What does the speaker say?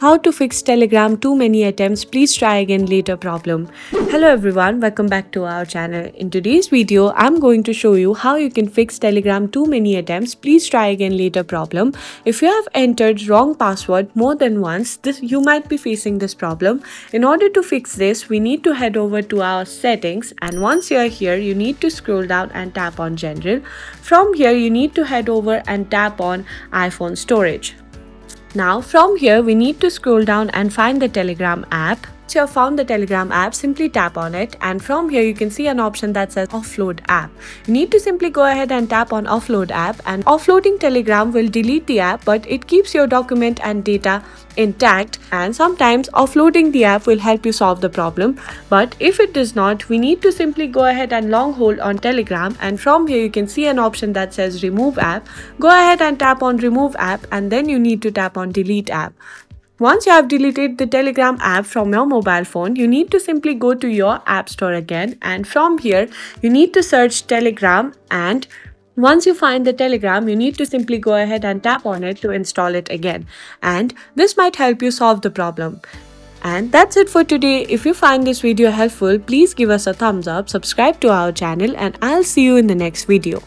How to fix Telegram too many attempts, please try again later problem. Hello everyone, welcome back to our channel. In today's video, I'm going to show you how you can fix Telegram too many attempts, please try again later problem. If you have entered wrong password more than once, you might be facing this problem. In order to fix this, we need to head over to our settings, and once you're here, you need to scroll down and tap on general. From here, you need to head over and tap on iPhone storage. Now from here we need to scroll down and find the Telegram app. Once you have found the Telegram app, simply tap on it, and from here you can see an option that says offload app. You need to simply go ahead and tap on offload app, and offloading Telegram will delete the app, but it keeps your document and data intact, and sometimes offloading the app will help you solve the problem. But if it does not, we need to simply go ahead and long hold on Telegram, and from here you can see an option that says remove app. Go ahead and tap on remove app, and then you need to tap on delete app. Once you have deleted the Telegram app from your mobile phone, you need to simply go to your app store again, and from here you need to search Telegram, and once you find the Telegram, you need to simply go ahead and tap on it to install it again, and this might help you solve the problem. And that's it for today. If you find this video helpful, please give us a thumbs up, subscribe to our channel, and I'll see you in the next video.